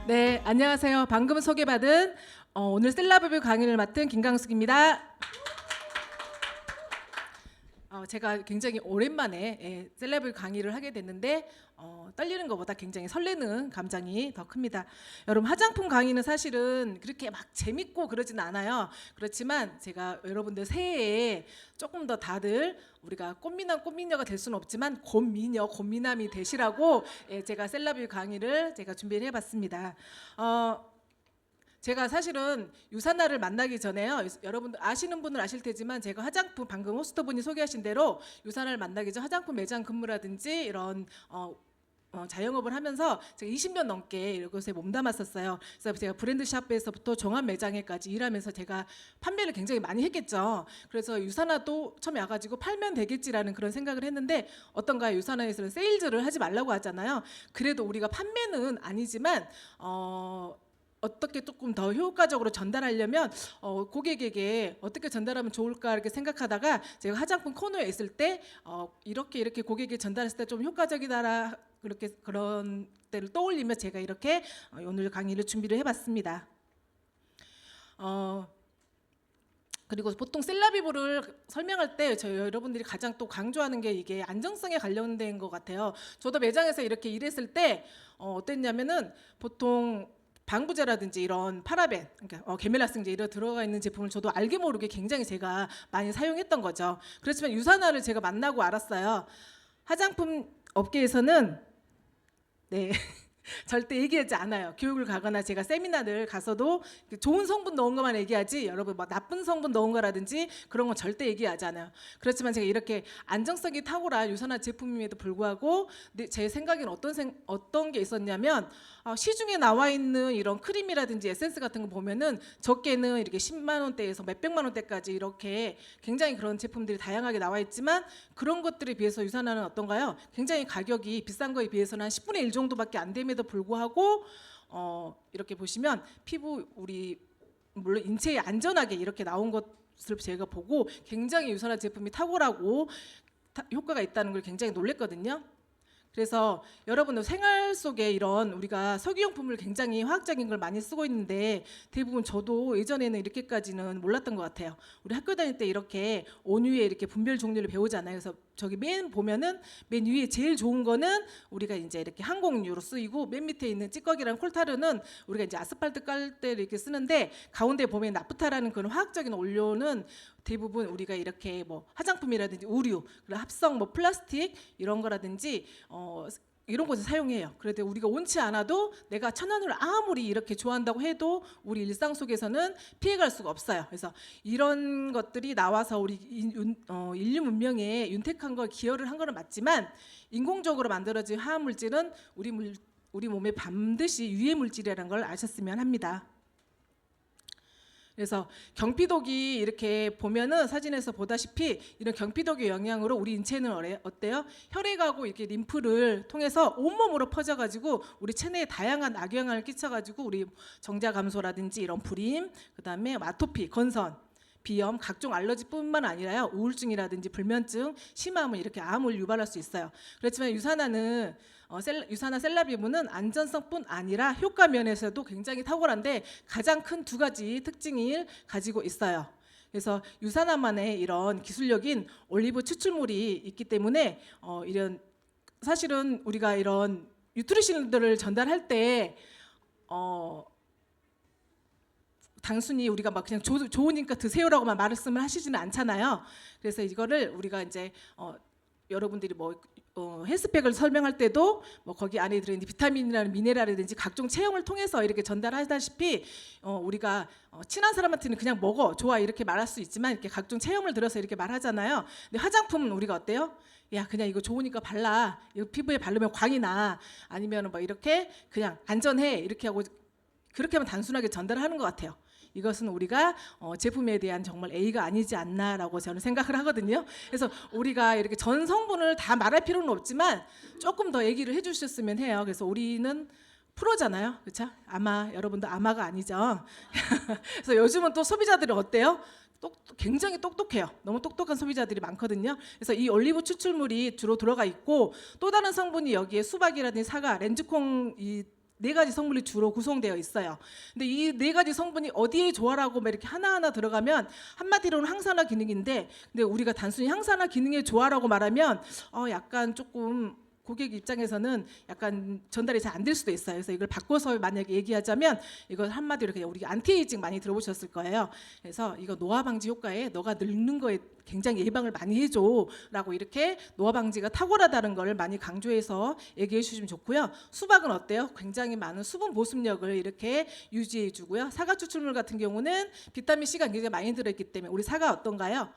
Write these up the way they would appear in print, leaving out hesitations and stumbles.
네, 안녕하세요. 방금 소개받은 오늘 셀럽뷰 강의를 맡은 김강숙입니다. 제가 굉장히 오랜만에 셀럽뷰 강의를 하게 됐는데 떨리는 것보다 굉장히 설레는 감정이 더 큽니다. 여러분, 화장품 강의는 사실은 그렇게 막 재밌고 그러진 않아요. 그렇지만 제가 여러분들 새해에 조금 더 다들 우리가 꽃미남 꽃미녀가 될 수는 없지만 꽃미녀 꽃미남이 되시라고 제가 셀럽뷰 강의를 제가 준비를 해봤습니다. 제가 사실은 유산나를 만나기 전에요. 여러분들 아시는 분은 아실 테지만 제가 화장품 방금 호스트분이 소개하신 대로 유산나를 만나기 전 화장품 매장 근무라든지 이런 자영업을 하면서 제가 20년 넘게 이곳에 몸담았었어요. 그래서 제가 브랜드 샵에서부터 종합 매장에까지 일하면서 제가 판매를 굉장히 많이 했겠죠. 그래서 유산나도 처음에 와가지고 팔면 되겠지라는 그런 생각을 했는데 어떤가요? 유산나에서는 세일즈를 하지 말라고 하잖아요. 그래도 우리가 판매는 아니지만 어떻게 조금 더 효과적으로 전달하려면 고객에게 어떻게 전달하면 좋을까 이렇게 생각하다가 제가 화장품 코너에 있을 때 이렇게 고객에게 전달했을 때 좀 효과적이다라 그렇게 그런 때를 떠올리며 제가 이렇게 오늘 강의를 준비를 해봤습니다. 그리고 보통 셀럽뷰를 설명할 때 저희 여러분들이 가장 또 강조하는 게 이게 안정성에 관련된 것 같아요. 저도 매장에서 이렇게 일했을 때 어땠냐면은 보통 방부제라든지 이런 파라벤, 그러니까 계멜락성제 이런 들어가 있는 제품을 저도 알게 모르게 굉장히 제가 많이 사용했던 거죠. 그렇지만 유산나를 제가 만나고 알았어요. 화장품 업계에서는 절대 얘기하지 않아요. 교육을 가거나 제가 세미나를 가서도 좋은 성분 넣은 것만 얘기하지 여러분 뭐 나쁜 성분 넣은 거라든지 그런 건 절대 얘기하지 않아요. 그렇지만 제가 이렇게 안정성이 탁월한 유산화 제품임에도 불구하고 제 생각에는 어떤 게 있었냐면 시중에 나와 있는 이런 크림이라든지 에센스 같은 거 보면은 적게는 이렇게 10만 원대에서 몇백만 원대까지 이렇게 굉장히 그런 제품들이 다양하게 나와 있지만 그런 것들에 비해서 유산화는 어떤가요? 굉장히 가격이 비싼 거에 비해서는 한 10분의 1 정도밖에 안 됨에도 불구하고 이렇게 보시면 피부 우리 물론 인체에 안전하게 이렇게 나온 것을 제가 보고 굉장히 유산화 제품이 탁월하고 효과가 있다는 걸 굉장히 놀랬거든요. 그래서 여러분들 생활 속에 이런 우리가 석유용품을 굉장히 화학적인 걸 많이 쓰고 있는데 대부분 저도 예전에는 이렇게까지는 몰랐던 것 같아요. 우리 학교 다닐 때 이렇게 온유에 이렇게 분별 종류를 배우잖아요. 그래서 저기 맨 보면은 맨 위에 제일 좋은 거는 우리가 이제 이렇게 항공유로 쓰이고 맨 밑에 있는 찌꺼기랑 콜타르는 우리가 이제 아스팔트 깔 때 이렇게 쓰는데 가운데 보면 나프타라는 그런 화학적인 원료는 대부분 우리가 이렇게 뭐 화장품이라든지 의류, 합성 뭐 플라스틱 이런 거라든지 이런 곳에 사용해요. 그래도 우리가 원치 않아도 내가 천연을 아무리 이렇게 좋아한다고 해도 우리 일상 속에서는 피해갈 수가 없어요. 그래서 이런 것들이 나와서 우리 인류 문명에 윤택한 걸 기여를 한 거는 맞지만 인공적으로 만들어진 화학 물질은 우리 몸에 반드시 유해 물질이라는 걸 아셨으면 합니다. 그래서 경피독이 이렇게 보면은 사진에서 보다시피 이런 경피독의 영향으로 우리 인체는 어때요? 혈액하고 이렇게 림프를 통해서 온몸으로 퍼져가지고 우리 체내에 다양한 악영향을 끼쳐가지고 우리 정자 감소라든지 이런 불임, 그다음에 아토피, 건선, 비염, 각종 알러지뿐만 아니라요 우울증이라든지 불면증, 심함을 이렇게 암을 유발할 수 있어요. 그렇지만 유산화는 유산화 셀럽뷰는 안전성뿐 아니라 효과 면에서도 굉장히 탁월한데 가장 큰 두 가지 특징을 가지고 있어요. 그래서 유산화만의 이런 기술력인 올리브 추출물이 있기 때문에 이런 사실은 우리가 이런 뉴트리션들을 전달할 때 단순히 우리가 막 그냥 좋으니까 드세요라고만 말씀을 하시지는 않잖아요. 그래서 이거를 우리가 이제 여러분들이 뭐 헬스팩을 설명할 때도 뭐 거기 안에 들어있는 비타민이라는 미네랄이라든지 각종 체험을 통해서 이렇게 전달하다시피 우리가 친한 사람한테는 그냥 먹어 좋아 이렇게 말할 수 있지만 이렇게 각종 체험을 들어서 이렇게 말하잖아요. 근데 화장품은 우리가 어때요? 야 그냥 이거 좋으니까 발라. 이거 피부에 바르면 광이 나. 아니면 뭐 이렇게 그냥 안전해 이렇게 하고 그렇게 하면 단순하게 전달하는 것 같아요. 이것은 우리가 제품에 대한 정말 A가 아니지 않나라고 저는 생각을 하거든요. 그래서 우리가 이렇게 전 성분을 다 말할 필요는 없지만 조금 더 얘기를 해주셨으면 해요. 그래서 우리는 프로잖아요, 그렇죠? 아마 여러분도 아마가 아니죠. 그래서 요즘은 또 소비자들이 어때요? 굉장히 똑똑해요. 너무 똑똑한 소비자들이 많거든요. 그래서 이 올리브 추출물이 주로 들어가 있고 또 다른 성분이 여기에 수박이라든지 사과, 렌즈콩 이 네 가지 성분이 주로 구성되어 있어요. 근데 이 네 가지 성분이 어디에 조화라고 막 이렇게 하나하나 들어가면 한마디로는 항산화 기능인데, 근데 우리가 단순히 항산화 기능의 조화라고 말하면 약간 조금 고객 입장에서는 약간 전달이 잘 안 될 수도 있어요. 그래서 이걸 바꿔서 만약에 얘기하자면 이걸 한마디로 그냥 우리 안티에이징 많이 들어보셨을 거예요. 그래서 이거 노화 방지 효과에 너가 늙는 거에 굉장히 예방을 많이 해줘라고 이렇게 노화 방지가 탁월하다는 걸 많이 강조해서 얘기해 주시면 좋고요. 수박은 어때요? 굉장히 많은 수분 보습력을 이렇게 유지해 주고요. 사과 추출물 같은 경우는 비타민 C가 굉장히 많이 들어있기 때문에 우리 사과 어떤가요?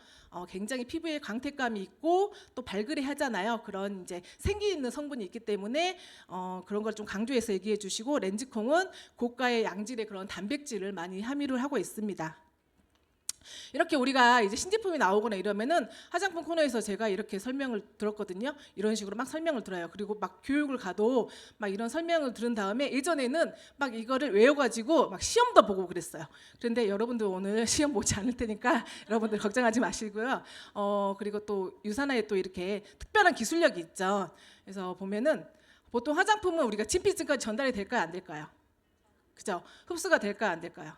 굉장히 피부에 광택감이 있고 또 발그레 하잖아요. 그런 이제 생기 있는 성분이 있기 때문에 그런 걸 좀 강조해서 얘기해 주시고, 렌즈콩은 고가의 양질의 그런 단백질을 많이 함유를 하고 있습니다. 이렇게 우리가 이제 신제품이 나오거나 이러면은 화장품 코너에서 제가 이렇게 설명을 들었거든요. 이런 식으로 막 설명을 들어요. 그리고 막 교육을 가도 막 이런 설명을 들은 다음에 예전에는 막 이거를 외워가지고 막 시험도 보고 그랬어요. 그런데 여러분들 오늘 시험 보지 않을 테니까 여러분들 걱정하지 마시고요. 그리고 또 유산화에 또 이렇게 특별한 기술력이 있죠. 그래서 보면은 보통 화장품은 우리가 진피층까지 전달이 될까요, 안 될까요? 그죠? 흡수가 될까요, 안 될까요?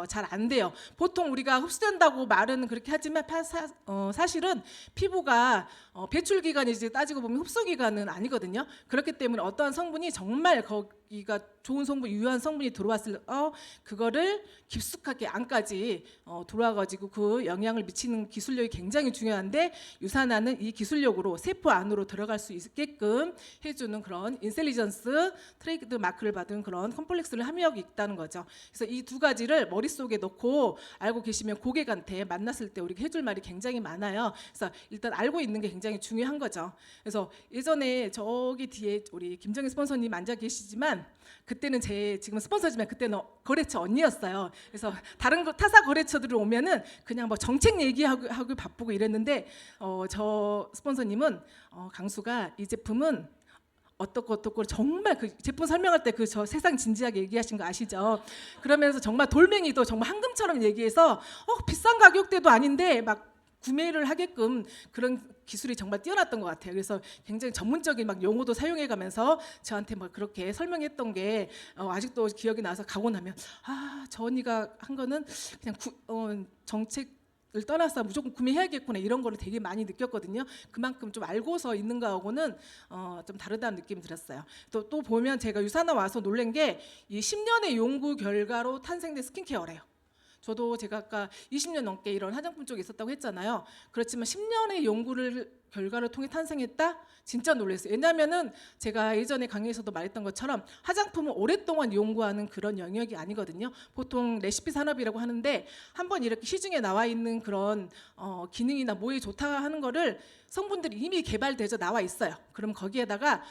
잘 안 돼요. 보통 우리가 흡수된다고 말은 그렇게 하지만 사실은 피부가 배출 기간이 이제 따지고 보면 흡수 기간은 아니거든요. 그렇기 때문에 어떠한 성분이 정말 거기가 좋은 성분, 유효한 성분이 들어왔을 그거를 깊숙하게 안까지 들어와가지고 그 영향을 미치는 기술력이 굉장히 중요한데, 유산화는 이 기술력으로 세포 안으로 들어갈 수 있게끔 해주는 그런 인텔리전스 트레이드 마크를 받은 그런 컴플렉스를 함유하고 있다는 거죠. 그래서 이 두 가지를 머릿속에 넣고 알고 계시면 고객한테 만났을 때 우리가 해줄 말이 굉장히 많아요. 그래서 일단 알고 있는 게 굉장히 중요한 거죠. 그래서 예전에 저기 뒤에 우리 김정희 스폰서님 앉아 계시지만, 그때는 지금 스폰서지만 그때는 거래처 언니였어요. 그래서 다른 타사 거래처들 오면은 그냥 뭐 정책 얘기하고 바쁘고 이랬는데, 저 스폰서님은 강수가 이 제품은 어떻고 정말 그 제품 설명할 때 그 저 세상 진지하게 얘기하신 거 아시죠? 그러면서 정말 돌멩이도 정말 황금처럼 얘기해서 비싼 가격대도 아닌데 막 구매를 하게끔 그런 기술이 정말 뛰어났던 것 같아요. 그래서 굉장히 전문적인 막 용어도 사용해가면서 저한테 막 그렇게 설명했던 게 아직도 기억이 나서 가고 나면 저 언니가 한 거는 그냥 정책을 떠나서 무조건 구매해야겠구나, 이런 거를 되게 많이 느꼈거든요. 그만큼 좀 알고서 있는 거하고는 좀 다르다는 느낌이 들었어요. 또 보면 제가 유산화 와서 놀란 게 이 10년의 연구 결과로 탄생된 스킨케어래요. 저도 제가 아까 20년 넘게 이런 화장품 쪽에 있었다고 했잖아요. 그렇지만 10년의 연구를 결과를 통해 탄생했다? 진짜 놀랐어요. 왜냐하면은 제가 예전에 강의에서도 말했던 것처럼 화장품은 오랫동안 연구하는 그런 영역이 아니거든요. 보통 레시피 산업이라고 하는데 한번 이렇게 시중에 나와 있는 그런 기능이나 뭐에 좋다 하는 거를 성분들이 이미 개발돼서 나와 있어요. 그럼 거기에다가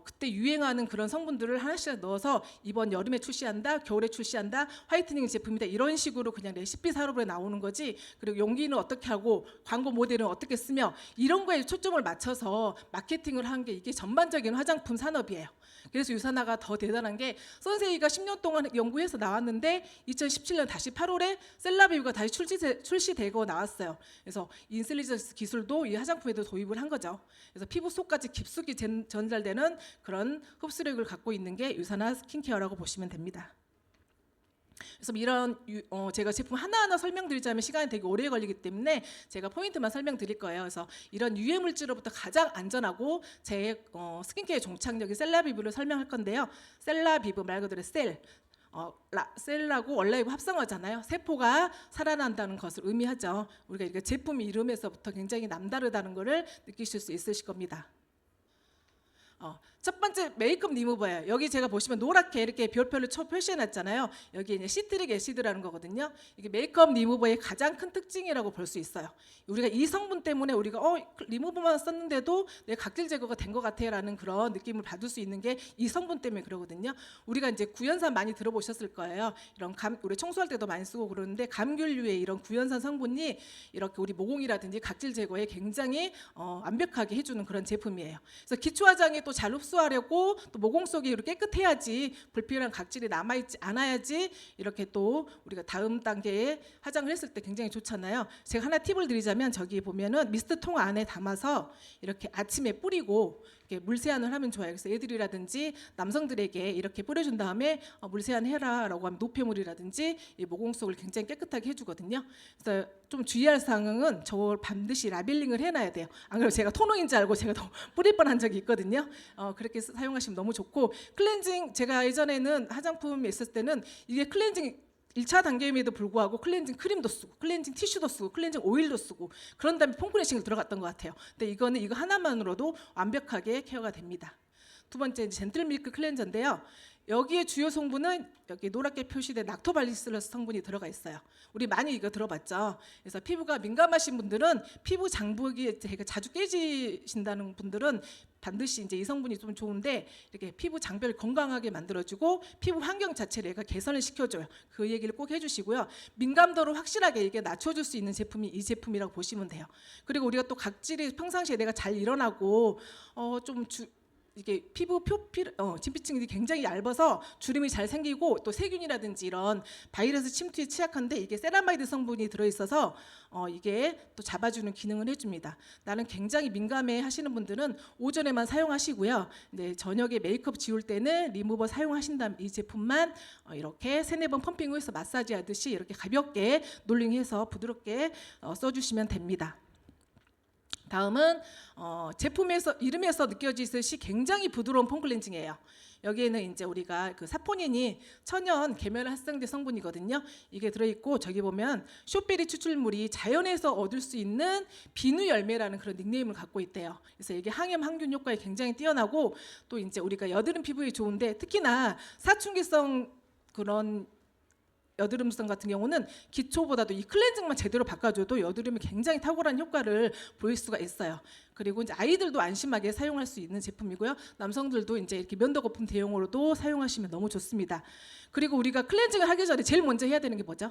그때 유행하는 그런 성분들을 하나씩 넣어서 이번 여름에 출시한다, 겨울에 출시한다, 화이트닝 제품이다, 이런 식으로 그냥 레시피 산업으로 나오는 거지. 그리고 용기는 어떻게 하고 광고 모델은 어떻게 쓰며 이런 거에 초점을 맞춰서 마케팅을 한 게 이게 전반적인 화장품 산업이에요. 그래서 유산화가 더 대단한 게, 선세이가 10년 동안 연구해서 나왔는데 2017년 다시 8월에 셀라비유가 다시 출시되고 나왔어요. 그래서 인텔리전스 기술도 이 화장품에도 도입을 한 거죠. 그래서 피부 속까지 깊숙이 전달되는 그런 흡수력을 갖고 있는 게 유산화 스킨케어라고 보시면 됩니다. 그래서 이런 제가 제품 하나하나 설명드리자면 시간이 되게 오래 걸리기 때문에 제가 포인트만 설명드릴 거예요. 그래서 이런 유해 물질로부터 가장 안전하고 제 스킨케어 종착역인 셀라비브를 설명할 건데요. 셀라비브 말 그대로 셀라고 원래이고 합성어잖아요. 세포가 살아난다는 것을 의미하죠. 우리가 이렇게 제품 이름에서부터 굉장히 남다르다는 것을 느끼실 수 있으실 겁니다. 첫 번째 메이크업 리무버예요. 여기 제가 보시면 노랗게 이렇게 별표를 표시해놨잖아요. 여기 이제 시트릭 애시드라는 거거든요. 이게 메이크업 리무버의 가장 큰 특징이라고 볼 수 있어요. 우리가 이 성분 때문에 우리가 리무버만 썼는데도 내 각질 제거가 된 것 같아라는 그런 느낌을 받을 수 있는 게 이 성분 때문에 그러거든요. 우리가 이제 구연산 많이 들어보셨을 거예요. 이런 우리 청소할 때도 많이 쓰고 그러는데 감귤류의 이런 구연산 성분이 이렇게 우리 모공이라든지 각질 제거에 굉장히 완벽하게 해주는 그런 제품이에요. 그래서 기초 화장에 또 잘 흡수하려고 또 모공 속이 이렇게 깨끗해야지, 불필요한 각질이 남아있지 않아야지 이렇게 또 우리가 다음 단계에 화장을 했을 때 굉장히 좋잖아요. 제가 하나 팁을 드리자면, 저기 보면은 미스트 통 안에 담아서 이렇게 아침에 뿌리고 이렇게 물 세안을 하면 좋아요. 그래서 애들이라든지 남성들에게 이렇게 뿌려준 다음에 물 세안해라라고 하면 노폐물이라든지 이 모공 속을 굉장히 깨끗하게 해주거든요. 그래서 좀 주의할 사항은 저걸 반드시 라벨링을 해놔야 돼요. 안 그러면 제가 토너인 줄 알고 제가 더 뿌릴 뻔한 적이 있거든요. 그렇게 사용하시면 너무 좋고, 클렌징 제가 예전에는 화장품에 있을 때는 이게 클렌징 1차 단계임에도 불구하고 클렌징 크림도 쓰고 클렌징 티슈도 쓰고 클렌징 오일도 쓰고 그런 다음에 폼클렌징을 들어갔던 것 같아요. 근데 이거는 이거 하나만으로도 완벽하게 케어가 됩니다. 두 번째 젠틀밀크 클렌저인데요. 여기에 주요 성분은 여기 노랗게 표시된 락토발리실러스 성분이 들어가 있어요. 우리 많이 이거 들어봤죠. 그래서 피부가 민감하신 분들은 피부 장벽이 자주 깨지신다는 분들은 반드시 이제 이 성분이 좀 좋은데 이렇게 피부 장벽을 건강하게 만들어주고 피부 환경 자체를 얘가 개선을 시켜줘요. 그 얘기를 꼭 해주시고요. 민감도를 확실하게 이게 낮춰줄 수 있는 제품이 이 제품이라고 보시면 돼요. 그리고 우리가 또 각질이 평상시에 내가 잘 일어나고 이게 피부 진피층이 굉장히 얇아서 주름이 잘 생기고 또 세균이라든지 이런 바이러스 침투에 취약한데 이게 세라마이드 성분이 들어있어서 이게 또 잡아주는 기능을 해줍니다. 나는 굉장히 민감해 하시는 분들은 오전에만 사용하시고요. 네, 저녁에 메이크업 지울 때는 리무버 사용하신 다음 이 제품만 이렇게 3-4번 펌핑 후에서 마사지 하듯이 이렇게 가볍게 놀링해서 부드럽게 써주시면 됩니다. 다음은 제품에서 이름에서 느껴지듯이 굉장히 부드러운 폼 클렌징이에요. 여기에는 이제 우리가 그 사포닌이 천연 계면 활성제 성분이거든요. 이게 들어있고 저기 보면 쇼베리 추출물이 자연에서 얻을 수 있는 비누 열매라는 그런 닉네임을 갖고 있대요. 그래서 이게 항염 항균 효과에 굉장히 뛰어나고 또 이제 우리가 여드름 피부에 좋은데 특히나 사춘기성 그런 여드름성 같은 경우는 기초보다도 이 클렌징만 제대로 바꿔줘도 여드름이 굉장히 탁월한 효과를 보일 수가 있어요. 그리고 이제 아이들도 안심하게 사용할 수 있는 제품이고요. 남성들도 이제 이렇게 면도 거품 대용으로도 사용하시면 너무 좋습니다. 그리고 우리가 클렌징을 하기 전에 제일 먼저 해야 되는 게 뭐죠?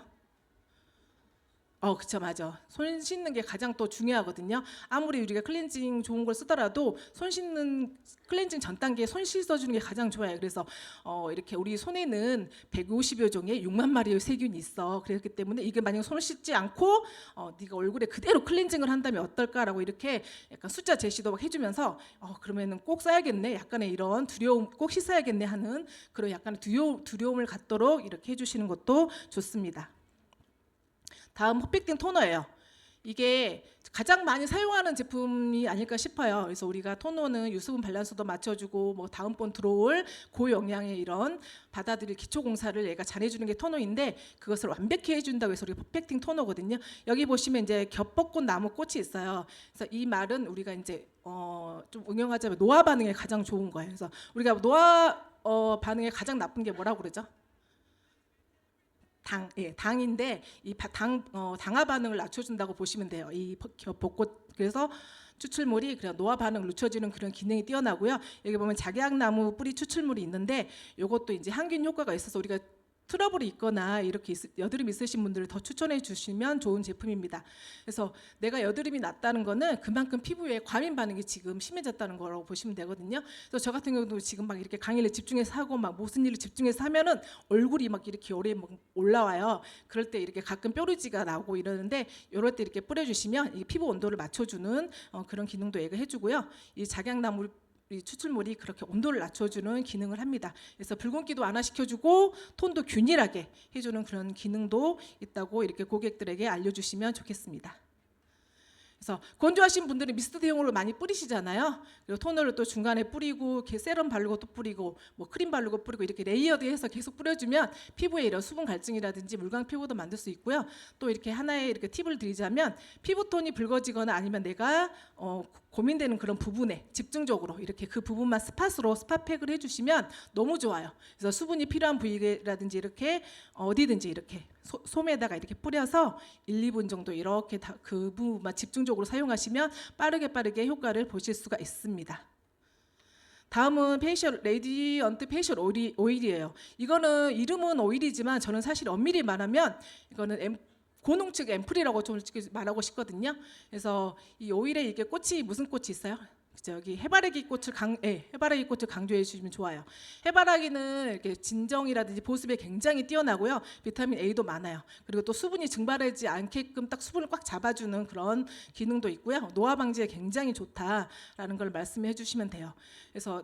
그쵸, 맞아. 손 씻는 게 가장 또 중요하거든요. 아무리 우리가 클렌징 좋은 걸 쓰더라도 손 씻는 클렌징 전 단계에 손 씻어주는 게 가장 좋아요. 그래서 이렇게 우리 손에는 150여 종의 6만 마리의 세균이 있어. 그렇기 때문에 이게 만약 손을 씻지 않고 네가 얼굴에 그대로 클렌징을 한다면 어떨까라고 이렇게 약간 숫자 제시도 막 해주면서 그러면은 꼭 써야겠네. 약간의 이런 두려움, 꼭 씻어야겠네 하는 그런 약간의 두려움을 갖도록 이렇게 해주시는 것도 좋습니다. 다음 퍼펙팅 토너예요. 이게 가장 많이 사용하는 제품이 아닐까 싶어요. 그래서 우리가 토너는 유수분 밸런스도 맞춰주고 뭐 다음번 들어올 고영양의 이런 받아들일 기초 공사를 얘가 잘해주는 게 토너인데 그것을 완벽히 해준다고 해서 우리가 퍼펙팅 토너거든요. 여기 보시면 이제 겹벚꽃 나무 꽃이 있어요. 그래서 이 말은 우리가 이제 좀 응용하자면 노화 반응에 가장 좋은 거예요. 그래서 우리가 노화 반응에 가장 나쁜 게 뭐라고 그러죠? 당인데 이 당화 반응을 낮춰준다고 보시면 돼요. 이 벚꽃 그래서 추출물이 그냥 노화 반응을 늦춰지는 그런 기능이 뛰어나고요. 여기 보면 작약나무 뿌리 추출물이 있는데 이것도 이제 항균 효과가 있어서 우리가 트러블이 있거나 이렇게 여드름 있으신 분들을 더 추천해 주시면 좋은 제품입니다. 그래서 내가 여드름이 났다는 거는 그만큼 피부에 과민 반응이 지금 심해졌다는 거라고 보시면 되거든요. 그래서 저 같은 경우도 지금 막 이렇게 강의를 집중해서 하고 막 무슨 일을 집중해서 하면은 얼굴이 막 이렇게 열이 막 올라와요. 그럴 때 이렇게 가끔 뾰루지가 나고 이러는데 이럴 때 이렇게 뿌려주시면 이 피부 온도를 맞춰주는 그런 기능도 얘가 해주고요. 이 작약나무 이 추출물이 그렇게 온도를 낮춰주는 기능을 합니다. 그래서 붉은기도 완화시켜주고 톤도 균일하게 해주는 그런 기능도 있다고 이렇게 고객들에게 알려주시면 좋겠습니다. 그래서 건조하신 분들은 미스트 대용으로 많이 뿌리시잖아요. 그리고 토너를 또 중간에 뿌리고 이렇게 세럼 바르고 또 뿌리고 뭐 크림 바르고 뿌리고 이렇게 레이어드해서 계속 뿌려주면 피부에 이런 수분 갈증이라든지 물광 피부도 만들 수 있고요. 또 이렇게 하나의 이렇게 팁을 드리자면 피부톤이 붉어지거나 아니면 내가 고민되는 그런 부분에 집중적으로 이렇게 그 부분만 스팟으로 스팟팩을 해주시면 너무 좋아요. 그래서 수분이 필요한 부위라든지 이렇게 어디든지 이렇게 솜에다가 이렇게 뿌려서 1-2분 정도 이렇게 그 부분만 집중적으로 사용하시면 빠르게 효과를 보실 수가 있습니다. 다음은 레디언트 페이셜 오일이에요. 이거는 이름은 오일이지만 저는 사실 엄밀히 말하면 이거는 고농축 앰플이라고 좀 말하고 싶거든요. 그래서 이 오일에 이게 꽃이 무슨 꽃이 있어요? 저기 해바라기 꽃을 강조해 주시면 좋아요. 해바라기는 이렇게 진정이라든지 보습에 굉장히 뛰어나고요. 비타민 A도 많아요. 그리고 또 수분이 증발하지 않게끔 딱 수분을 꽉 잡아주는 그런 기능도 있고요. 노화 방지에 굉장히 좋다라는 걸 말씀해 주시면 돼요. 그래서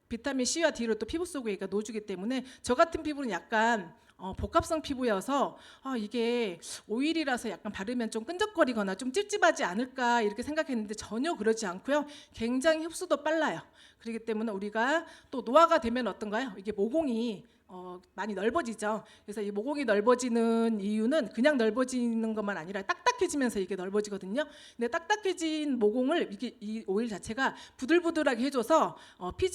비타민 C와 D를 또 피부 속에 넣어주기 때문에 저 같은 피부는 약간 복합성 피부여서 이게 오일이라서 약간 바르면 좀 끈적거리거나 좀 찝찝하지 않을까 이렇게 생각했는데 전혀 그러지 않고요. 굉장히 흡수도 빨라요. 그렇기 때문에 우리가 또 노화가 되면 어떤가요? 이게 모공이 많이 넓어지죠. 그래서 이 모공이 넓어지는 이유는 그냥 넓어지는 것만 아니라 딱딱해지면서 이게 넓어지거든요. 근데 딱딱해진 모공을 이 오일 자체가 부들부들하게 해줘서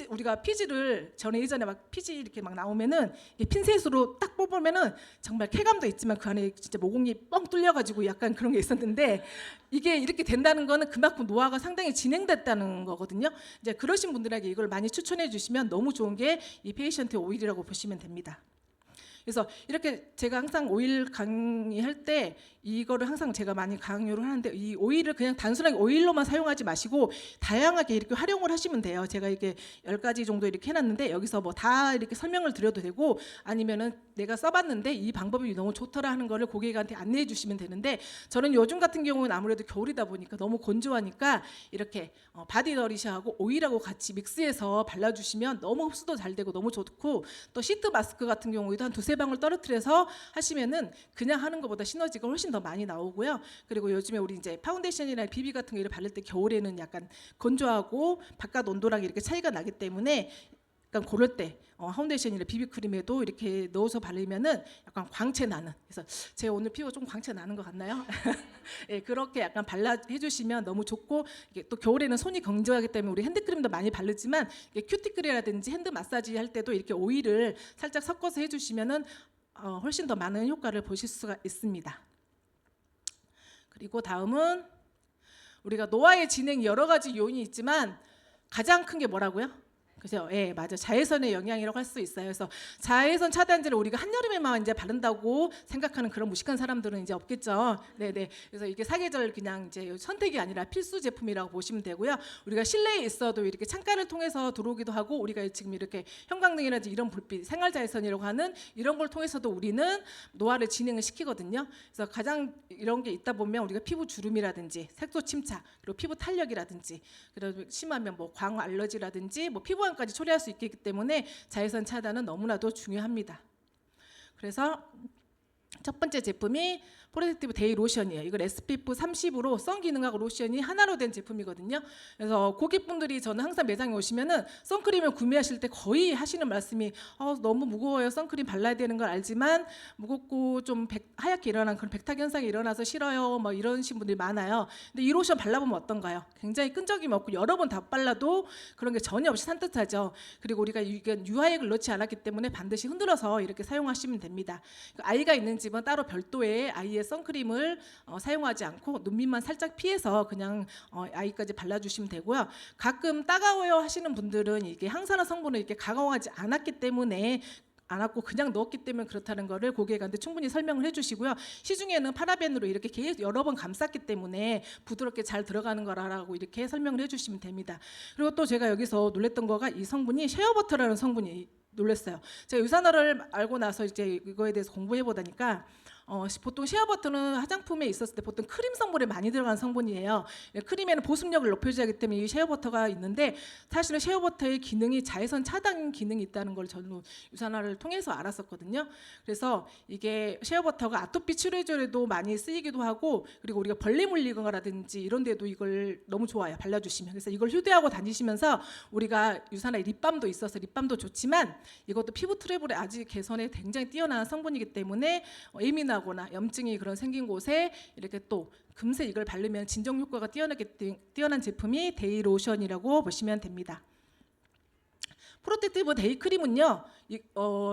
우리가 피지를 예전에 막 피지 이렇게 막 나오면은 핀셋으로 딱 뽑으면은 정말 쾌감도 있지만 그 안에 진짜 모공이 뻥 뚫려가지고 약간 그런 게 있었는데 이게 이렇게 된다는 거는 그만큼 노화가 상당히 진행됐다는 거거든요. 이제 그러신 분들에게 이걸 많이 추천해 주시면 너무 좋은 게 이 페이션트 오일이라고 보시면 됩니다. 그래서 이렇게 제가 항상 오일 강의할 때 이거를 항상 제가 많이 강요를 하는데 이 오일을 그냥 단순하게 오일로만 사용하지 마시고 다양하게 이렇게 활용을 하시면 돼요. 제가 이렇게 10가지 정도 이렇게 해놨는데 여기서 뭐 다 이렇게 설명을 드려도 되고 아니면은 내가 써봤는데 이 방법이 너무 좋더라 하는 거를 고객한테 안내해 주시면 되는데 저는 요즘 같은 경우는 아무래도 겨울이다 보니까 너무 건조하니까 이렇게 바디 너리셔하고 오일하고 같이 믹스해서 발라주시면 너무 흡수도 잘 되고 너무 좋고 또 시트 마스크 같은 경우에도 한 두세 방울 떨어뜨려서 하시면은 그냥 하는 것보다 시너지가 훨씬 더 많이 나오고요. 그리고 요즘에 우리 이제 파운데이션이나 비비 같은 거를 바를 때 겨울에는 약간 건조하고 바깥 온도랑 이렇게 차이가 나기 때문에 약간 그럴 때 파운데이션이나 비비크림에도 이렇게 넣어서 바르면은 약간 광채 나는. 그래서 제가 오늘 피부가 좀 광채 나는 것 같나요? 예, 그렇게 약간 발라 해주시면 너무 좋고 이게 또 겨울에는 손이 건조하기 때문에 우리 핸드크림도 많이 바르지만 큐티클이라든지 핸드 마사지 할 때도 이렇게 오일을 살짝 섞어서 해주시면은 훨씬 더 많은 효과를 보실 수가 있습니다. 그리고 다음은 우리가 노화의 진행 여러 가지 요인이 있지만 가장 큰 게 뭐라고요? 그죠? 예, 맞아. 자외선의 영향이라고 할 수 있어요. 그래서 자외선 차단제를 우리가 한여름에만 이제 바른다고 생각하는 그런 무식한 사람들은 이제 없겠죠. 네네. 그래서 이게 사계절 그냥 이제 선택이 아니라 필수 제품이라고 보시면 되고요. 우리가 실내에 있어도 이렇게 창가를 통해서 들어오기도 하고 우리가 지금 이렇게 형광등이라든지 이런 불빛, 생활자외선이라고 하는 이런 걸 통해서도 우리는 노화를 진행을 시키거든요. 그래서 가장 이런 게 있다 보면 우리가 피부 주름이라든지 색소 침착, 그리고 피부 탄력이라든지, 그리고 심하면 뭐 광 알러지라든지 뭐 피부암까지 초래할 수 있기 때문에 자외선 차단은 너무나도 중요합니다. 그래서 첫 번째 제품이 프로텍티브 데이 로션이에요. 이걸 SPF 30으로 선기능하고 로션이 하나로 된 제품이거든요. 그래서 고객분들이 저는 항상 매장에 오시면은 선크림을 구매하실 때 거의 하시는 말씀이 너무 무거워요. 선크림 발라야 되는 걸 알지만 무겁고 좀 하얗게 일어난 그런 백탁 현상이 일어나서 싫어요. 뭐 이러신 분들이 많아요. 근데 이 로션 발라보면 어떤가요? 굉장히 끈적임이 없고 여러 번 다 발라도 그런 게 전혀 없이 산뜻하죠. 그리고 우리가 유화액을 넣지 않았기 때문에 반드시 흔들어서 이렇게 사용하시면 됩니다. 아이가 있는 집은 따로 별도의 아이의 선크림을 사용하지 않고 눈밑만 살짝 피해서 그냥 아이까지 발라주시면 되고요. 가끔 따가워요 하시는 분들은 이게 항산화 성분을 이렇게 가공하지 않았기 때문에 않았고 그냥 넣었기 때문에 그렇다는 거를 고객한테 충분히 설명을 해주시고요. 시중에는 파라벤으로 이렇게 계속 여러 번 감쌌기 때문에 부드럽게 잘 들어가는 거라고 이렇게 설명을 해주시면 됩니다. 그리고 또 제가 여기서 놀랬던 거가 이 성분이 쉐어버터라는 성분이 놀랐어요. 제가 유산화를 알고 나서 이제 이거에 대해서 공부해 보다니까 보통 쉐어버터는 화장품에 있었을 때 보통 크림 성분에 많이 들어간 성분이에요. 크림에는 보습력을 높여줘야 하기 때문에 이 쉐어버터가 있는데 사실은 쉐어버터의 기능이 자외선 차단 기능이 있다는 걸 저는 유산화를 통해서 알았었거든요. 그래서 이게 쉐어버터가 아토피 치료제에도 많이 쓰이기도 하고 그리고 우리가 벌레 물리는 거라든지 이런 데도 이걸 너무 좋아요. 발라주시면. 그래서 이걸 휴대하고 다니시면서 우리가 유산화 립밤도 있어서 립밤도 좋지만 이것도 피부 트러블의 아직 개선에 굉장히 뛰어난 성분이기 때문에 예민한 거나 염증이 그런 생긴 곳에 이렇게 또 금세 이걸 바르면 진정 효과가 뛰어난 제품이 데이 로션이라고 보시면 됩니다. 프로텍티브 데이 크림은요.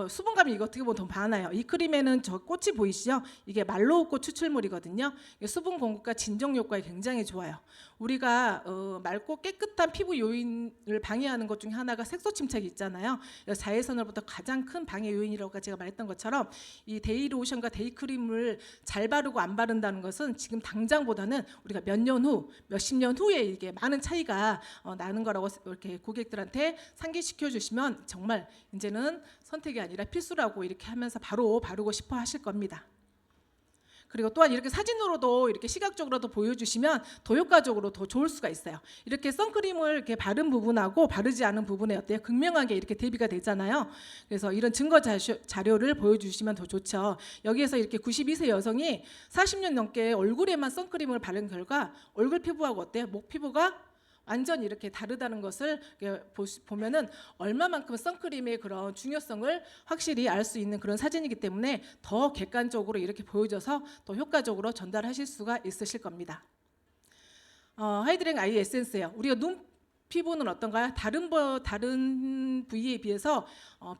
수분감이 이거 어떻게 보면 더 많아요. 이 크림에는 저 꽃이 보이시죠? 이게 말로우꽃 추출물이거든요. 이게 수분 공급과 진정 효과에 굉장히 좋아요. 우리가 맑고 깨끗한 피부 요인을 방해하는 것 중에 하나가 색소 침착이 있잖아요. 자외선으로부터 가장 큰 방해 요인이라고 제가 말했던 것처럼 이 데이 로션과 데이 크림을 잘 바르고 안 바른다는 것은 지금 당장보다는 우리가 몇 년 후, 몇십 년 후에 이게 많은 차이가 나는 거라고 이렇게 고객들한테 상기시켜 주시면 정말 이제는 선택이 아니라 필수라고 이렇게 하면서 바로 바르고 싶어 하실 겁니다. 그리고 또한 이렇게 사진으로도 이렇게 시각적으로도 보여주시면 더 효과적으로 더 좋을 수가 있어요. 이렇게 선크림을 이렇게 바른 부분하고 바르지 않은 부분에 어때요? 극명하게 이렇게 대비가 되잖아요. 그래서 이런 증거 자료를 보여주시면 더 좋죠. 여기에서 이렇게 92세 여성이 40년 넘게 얼굴에만 선크림을 바른 결과 얼굴 피부하고 어때요? 목 피부가 완전히 이렇게 다르다는 것을 보면은 얼마만큼 선크림의 그런 중요성을 확실히 알 수 있는 그런 사진이기 때문에 더 객관적으로 이렇게 보여줘서 더 효과적으로 전달하실 수가 있으실 겁니다. 하이드랭 아이 에센스예요. 우리가 눈 피부는 어떤가요? 다른 부위에 비해서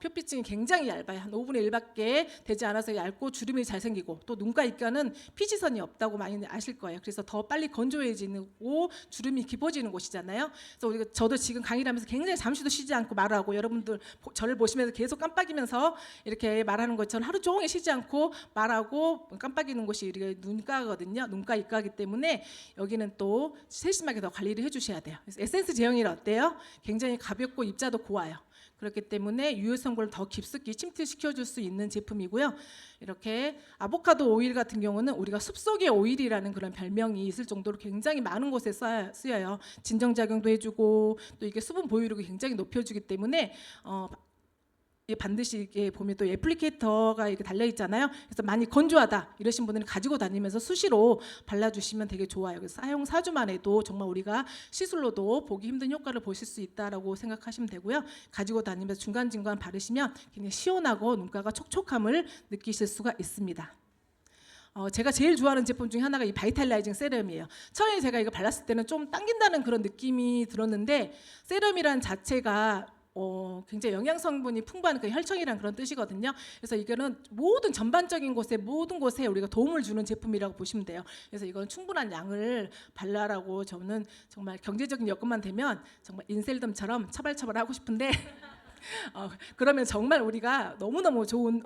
표피층이 굉장히 얇아요. 한 5분의 1밖에 되지 않아서 얇고 주름이 잘 생기고 또 눈가 입가는 피지선이 없다고 많이 아실 거예요. 그래서 더 빨리 건조해지고 주름이 깊어지는 곳이잖아요. 그래서 저도 지금 강의를 하면서 굉장히 잠시도 쉬지 않고 말하고 여러분들 저를 보시면서 계속 깜빡이면서 이렇게 말하는 것처럼 하루 종일 쉬지 않고 말하고 깜빡이는 곳이 우리가 눈가거든요. 눈가 입가이기 때문에 여기는 또 세심하게 더 관리를 해주셔야 돼요. 그래서 에센스 제형이 어때요? 굉장히 가볍고 입자도 고와요. 그렇기 때문에 유효 성분을 더 깊숙이 침투시켜 줄 수 있는 제품이고요. 이렇게 아보카도 오일 같은 경우는 우리가 숲속의 오일이라는 그런 별명이 있을 정도로 굉장히 많은 곳에 쓰여요. 진정작용도 해주고 또 이게 수분 보유력이 굉장히 높여주기 때문에 반드시 이게 보면 또 애플리케이터가 이렇게 달려 있잖아요. 그래서 많이 건조하다 이러신 분들은 가지고 다니면서 수시로 발라주시면 되게 좋아요. 그래서 사용 4주만 해도 정말 우리가 시술로도 보기 힘든 효과를 보실 수 있다라고 생각하시면 되고요. 가지고 다니면서 중간중간 바르시면 굉장히 시원하고 눈가가 촉촉함을 느끼실 수가 있습니다. 제가 제일 좋아하는 제품 중에 하나가 이 바이탈라이징 세럼이에요. 처음에 제가 이거 발랐을 때는 좀 당긴다는 그런 느낌이 들었는데 세럼이란 자체가 굉장히 영양 성분이 풍부한 그 혈청이란 그런 뜻이거든요. 그래서 이거는 전반적인 모든 곳에 우리가 도움을 주는 제품이라고 보시면 돼요. 그래서 이건 충분한 양을 발라라고 저는 정말 경제적인 여건만 되면 정말 인셀덤처럼 처발처발하고 싶은데 그러면 정말 우리가 너무너무 좋은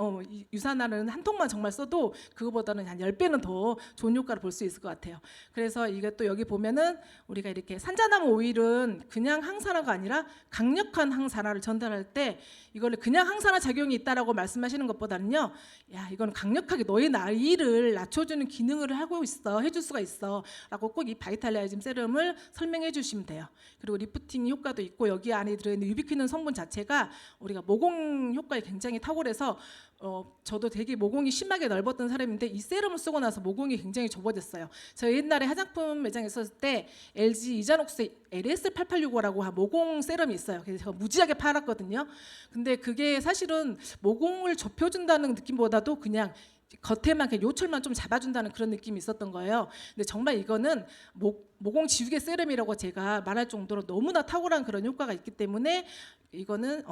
유산화는 한 통만 정말 써도 그거보다는 한 10배는 더 좋은 효과를 볼 수 있을 것 같아요. 그래서 이게 또 여기 보면은 우리가 이렇게 산자나무 오일은 그냥 항산화가 아니라 강력한 항산화를 전달할 때 이거를 그냥 항산화 작용이 있다라고 말씀하시는 것보다는요, 야 이거는 강력하게 너의 나이를 낮춰주는 기능을 하고 있어, 해줄 수가 있어라고 꼭 이 바이탈라이즘 세럼을 설명해 주시면 돼요. 그리고 리프팅 효과도 있고 여기 안에 들어있는 유비퀴닌 성분 자체가 우리가 모공 효과에 굉장히 탁월해서 저도 되게 모공이 심하게 넓었던 사람인데 이 세럼을 쓰고 나서 모공이 굉장히 좁아졌어요. 저 옛날에 화장품 매장에 있었을 때 LG 이자녹스 LS8865라고 모공 세럼이 있어요. 그래서 제가 무지하게 팔았거든요. 근데 그게 사실은 모공을 좁혀준다는 느낌보다도 그냥 겉에만 요철만 좀 잡아준다는 그런 느낌이 있었던 거예요. 근데 정말 이거는 모공 지우개 세럼이라고 제가 말할 정도로 너무나 탁월한 그런 효과가 있기 때문에 이거는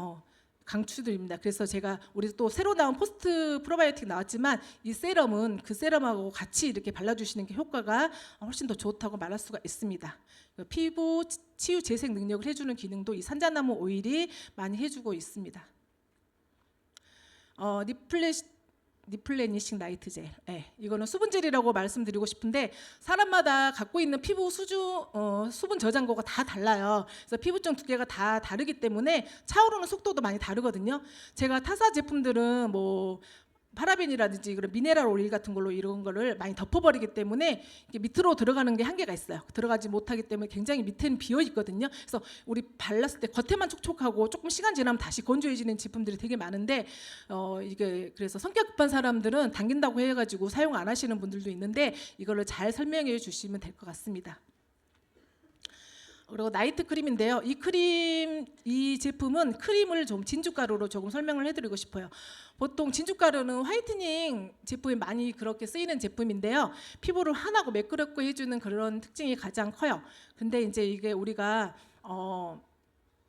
강추드립니다. 그래서 제가 우리 또 새로 나온 포스트 프로바이오틱 나왔지만 이 세럼은 그 세럼하고 같이 이렇게 발라주시는 게 효과가 훨씬 더 좋다고 말할 수가 있습니다. 피부 치유 재생 능력을 해주는 기능도 이 산자나무 오일이 많이 해주고 있습니다. 리플레니싱 나이트 젤. 이거는 수분젤이라고 말씀드리고 싶은데 사람마다 갖고 있는 피부 수분 저장고가 다 달라요. 그래서 피부종 두께가 다 다르기 때문에 차오르는 속도도 많이 다르거든요. 제가 타사 제품들은 파라벤이라든지 그런 미네랄 오일 같은 걸로 이런 거를 많이 덮어버리기 때문에 이게 밑으로 들어가는 게 한계가 있어요. 들어가지 못하기 때문에 굉장히 밑에는 비어 있거든요. 그래서 우리 발랐을 때 겉에만 촉촉하고 조금 시간 지나면 다시 건조해지는 제품들이 되게 많은데 이게 그래서 성격 급한 사람들은 당긴다고 해가지고 사용 안 하시는 분들도 있는데 이거를 잘 설명해 주시면 될 것 같습니다. 그리고 나이트 크림인데요. 이 제품은 크림을 좀 진주가루로 조금 설명을 해드리고 싶어요. 보통 진주가루는 화이트닝 제품이 많이 그렇게 쓰이는 제품인데요. 피부를 환하고 매끄럽고 해주는 그런 특징이 가장 커요. 근데 이제 이게 우리가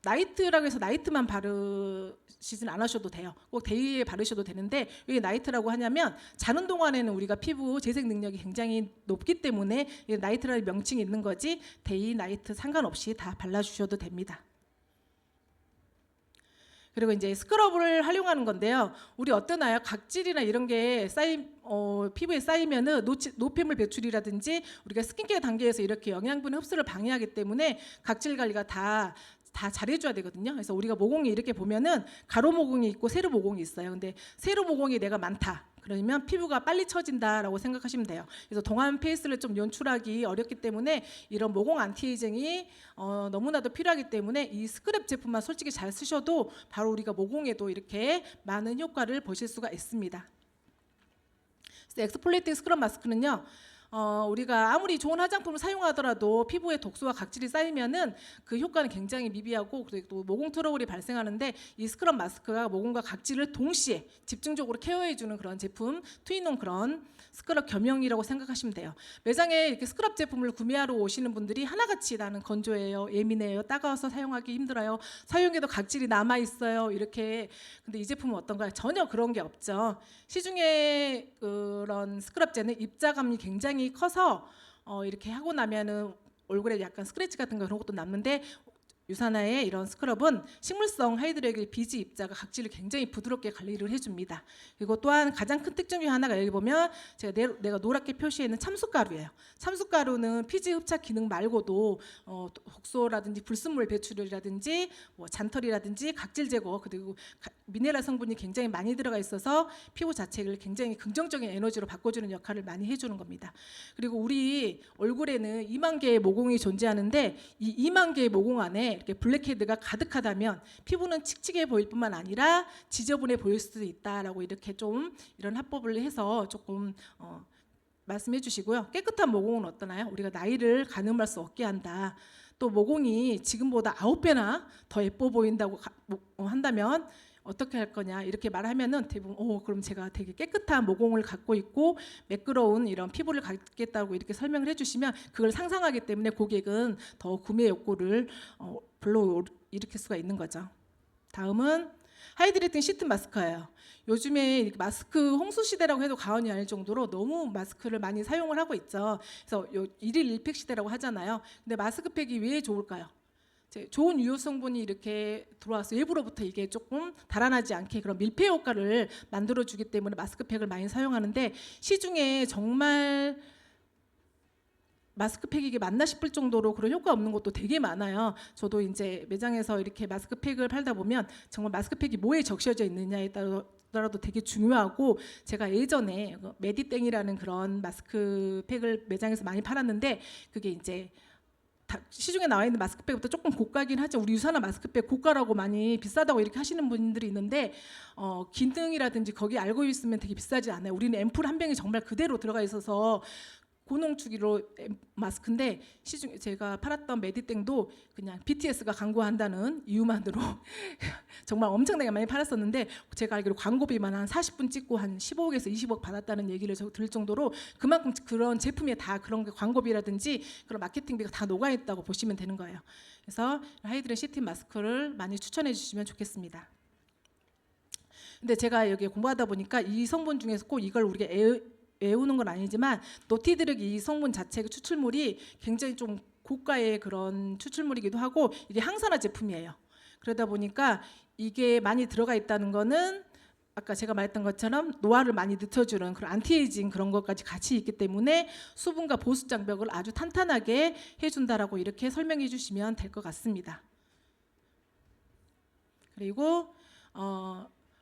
나이트라고 해서 나이트만 바르시진 않으셔도 돼요. 꼭 데이에 바르셔도 되는데 왜 나이트라고 하냐면 자는 동안에는 우리가 피부 재생 능력이 굉장히 높기 때문에 나이트라는 명칭이 있는 거지 데이, 나이트 상관없이 다 발라주셔도 됩니다. 그리고 이제 스크럽을 활용하는 건데요. 우리 어떠나요? 각질이나 이런 게 피부에 쌓이면은 노폐물 배출이라든지 우리가 스킨케어 단계에서 이렇게 영양분의 흡수를 방해하기 때문에 각질 관리가 다 잘해줘야 되거든요. 그래서 우리가 모공이 이렇게 보면은 가로 모공이 있고 세로 모공이 있어요. 근데 세로 모공이 내가 많다. 그러면 피부가 빨리 처진다라고 생각하시면 돼요. 그래서 동안 페이스를 좀 연출하기 어렵기 때문에 이런 모공 안티에이징이 너무나도 필요하기 때문에 이 스크랩 제품만 솔직히 잘 쓰셔도 바로 우리가 모공에도 이렇게 많은 효과를 보실 수가 있습니다. 엑스폴리팅 스크럽 마스크는요. 우리가 아무리 좋은 화장품을 사용하더라도 피부에 독소와 각질이 쌓이면은 그 효과는 굉장히 미비하고 그리고 또 모공 트러블이 발생하는데 이 스크럽 마스크가 모공과 각질을 동시에 집중적으로 케어해주는 그런 제품, 투인온 그런 스크럽 겸용이라고 생각하시면 돼요. 매장에 이렇게 스크럽 제품을 구매하러 오시는 분들이 하나같이 나는 건조해요, 예민해요, 따가워서 사용하기 힘들어요, 사용해도 각질이 남아 있어요 이렇게. 근데 이 제품은 어떤가요? 전혀 그런 게 없죠. 시중에 그런 스크럽제는 입자감이 굉장히 커서 이렇게 하고 나면은 얼굴에 약간 스크래치 같은 거 그런 것도 남는데 유사나의 이런 스크럽은 식물성 하이드로겔 비지 입자가 각질을 굉장히 부드럽게 관리를 해줍니다. 그리고 또한 가장 큰 특징 중 하나가 여기 보면 내가 노랗게 표시해있는 참숯가루예요. 참숯가루는 피지 흡착 기능 말고도 독소라든지 불순물 배출이라든지 잔털이라든지 각질 제거 그리고 미네랄 성분이 굉장히 많이 들어가 있어서 피부 자체를 굉장히 긍정적인 에너지로 바꿔주는 역할을 많이 해주는 겁니다. 그리고 우리 얼굴에는 2만 개의 모공이 존재하는데 이 2만 개의 모공 안에 이렇게 블랙헤드가 가득하다면 피부는 칙칙해 보일 뿐만 아니라 지저분해 보일 수도 있다라고 이렇게 좀 이런 합법을 해서 조금 말씀해 주시고요. 깨끗한 모공은 어떠나요? 우리가 나이를 가늠할 수 없게 한다. 또 모공이 지금보다 9배나 더 예뻐 보인다고 한다면 어떻게 할 거냐 이렇게 말하면은 대부분 그럼 제가 되게 깨끗한 모공을 갖고 있고 매끄러운 이런 피부를 갖겠다고 이렇게 설명을 해주시면 그걸 상상하기 때문에 고객은 더 구매 욕구를 불러일으킬 수가 있는 거죠. 다음은 하이드레이팅 시트 마스크예요. 요즘에 마스크 홍수 시대라고 해도 과언이 아닐 정도로 너무 마스크를 많이 사용을 하고 있죠. 그래서 일일 1팩 시대라고 하잖아요. 근데 마스크팩이 왜 좋을까요? 좋은 유효 성분이 이렇게 들어와서 외부로부터 이게 조금 달아나지 않게 그런 밀폐 효과를 만들어주기 때문에 마스크팩을 많이 사용하는데 시중에 정말 마스크팩이 이게 맞나 싶을 정도로 그런 효과 없는 것도 되게 많아요. 저도 이제 매장에서 이렇게 마스크팩을 팔다 보면 정말 마스크팩이 뭐에 적셔져 있느냐에 따라도 되게 중요하고 제가 예전에 메디땡이라는 그런 마스크팩을 매장에서 많이 팔았는데 그게 이제 시중에 나와 있는 마스크팩보다 조금 고가긴 하죠. 우리 유산화 마스크팩 고가라고 많이 비싸다고 이렇게 하시는 분들이 있는데 기능이라든지 거기 알고 있으면 되게 비싸지 않아요. 우리는 앰플 한 병이 정말 그대로 들어가 있어서 고농축으로 마스크인데 시중 제가 팔았던 메디땡도 그냥 BTS가 광고한다는 이유만으로 정말 엄청나게 많이 팔았었는데 제가 알기로 광고비만 한 40분 찍고 한 15억에서 20억 받았다는 얘기를 들을 정도로 그만큼 그런 제품에 다 그런 광고비라든지 그런 마케팅비가 다 녹아있다고 보시면 되는 거예요. 그래서 하이드레 시티 마스크를 많이 추천해 주시면 좋겠습니다. 근데 제가 여기 공부하다 보니까 이 성분 중에서 꼭 이걸 우리가 외우는 건 아니지만 노티드륵 이 성분 자체의 추출물이 굉장히 좀 고가의 그런 추출물이기도 하고 이게 항산화 제품이에요. 그러다 보니까 이게 많이 들어가 있다는 거는 아까 제가 말했던 것처럼 노화를 많이 늦춰주는 그런 안티에이징 그런 것까지 같이 있기 때문에 수분과 보습 장벽을 아주 탄탄하게 해준다라고 이렇게 설명해 주시면 될 것 같습니다. 그리고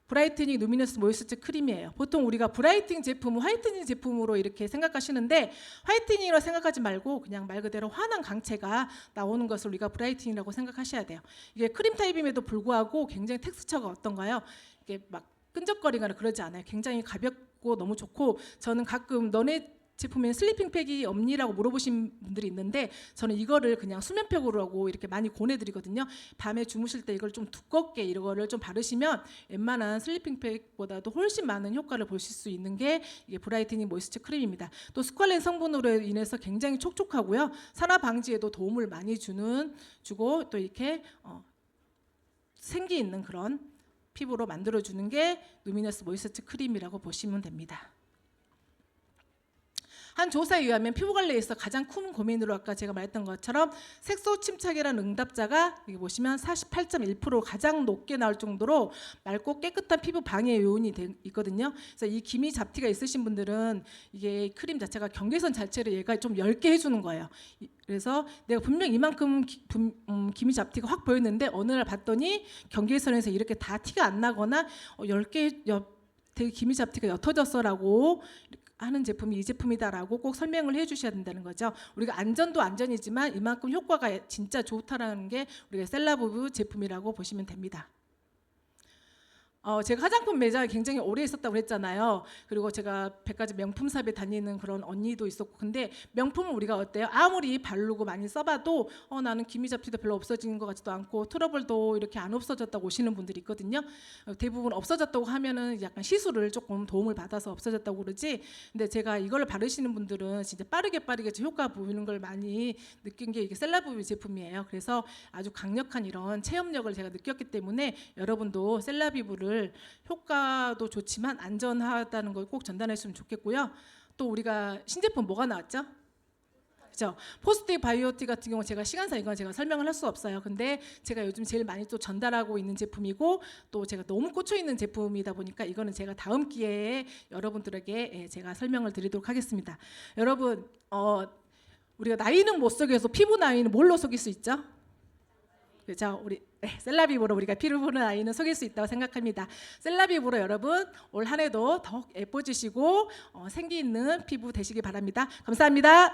브라이트닝 루미너스 모이스처 크림이에요. 보통 우리가 브라이트닝 제품은 화이트닝 제품으로 이렇게 생각하시는데 화이트닝이라고 생각하지 말고 그냥 말 그대로 환한 강체가 나오는 것을 우리가 브라이트닝이라고 생각하셔야 돼요. 이게 크림 타입임에도 불구하고 굉장히 텍스처가 어떤가요? 이게 막 끈적거리거나 그러지 않아요. 굉장히 가볍고 너무 좋고 저는 가끔 너네 제품에 슬리핑 팩이 없니라고 물어보신 분들이 있는데 저는 이거를 그냥 수면팩으로 하고 이렇게 많이 권해드리거든요. 밤에 주무실 때 이걸 좀 두껍게 이거를 좀 바르시면 웬만한 슬리핑 팩보다도 훨씬 많은 효과를 보실 수 있는 게 이게 브라이트닝 모이스처 크림입니다. 또 스퀄렌 성분으로 인해서 굉장히 촉촉하고요. 산화 방지에도 도움을 많이 주고 또 이렇게 생기 있는 그런 피부로 만들어주는 게 루미너스 모이스처 크림이라고 보시면 됩니다. 한 조사에 의하면 피부 관리에 있어 가장 큰 고민으로 아까 제가 말했던 것처럼 색소 침착이라는 응답자가 여기 보시면 48.1% 가장 높게 나올 정도로 맑고 깨끗한 피부 방해 요인이 있거든요. 그래서 이 기미 잡티가 있으신 분들은 이게 크림 자체가 경계선 자체를 얘가 좀 엷게 해주는 거예요. 그래서 내가 분명 이만큼 기미 잡티가 확 보였는데 어느 날 봤더니 경계선에서 이렇게 다 티가 안 나거나 엷게 되게 기미 잡티가 옅어졌어라고 하는 제품이 이 제품이다라고 꼭 설명을 해주셔야 된다는 거죠. 우리가 안전도 안전이지만 이만큼 효과가 진짜 좋다라는 게 우리가 셀라부브 제품이라고 보시면 됩니다. 제가 화장품 매장에 굉장히 오래 있었다고 그랬잖아요. 그리고 제가 백화점 명품샵에 다니는 그런 언니도 있었고, 근데 명품은 우리가 어때요? 아무리 바르고 많이 써봐도 나는 기미 잡티도 별로 없어지는 것 같지도 않고 트러블도 이렇게 안 없어졌다고 오시는 분들이 있거든요. 대부분 없어졌다고 하면은 약간 시술을 조금 도움을 받아서 없어졌다고 그러지. 근데 제가 이걸 바르시는 분들은 진짜 빠르게 효과 보이는 걸 많이 느낀 게 이게 셀라부브 제품이에요. 그래서 아주 강력한 이런 체험력을 제가 느꼈기 때문에 여러분도 셀라비브를 효과도 좋지만 안전하다는 걸 꼭 전달했으면 좋겠고요. 또 우리가 신제품 뭐가 나왔죠? 그렇죠? 포스트 바이오틱 같은 경우 제가 시간상 이건 제가 설명을 할 수 없어요. 근데 제가 요즘 제일 많이 또 전달하고 있는 제품이고 또 제가 너무 꽂혀 있는 제품이다 보니까 이거는 제가 다음 기회에 여러분들에게 제가 설명을 드리도록 하겠습니다. 여러분 우리가 나이는 못 속여서 피부 나이는 뭘로 속일 수 있죠? 그렇죠? 우리 셀라비브로 우리가 피부 나이는 속일 수 있다고 생각합니다. 셀라비브로 여러분 올 한 해도 더욱 예뻐지시고 생기 있는 피부 되시기 바랍니다. 감사합니다.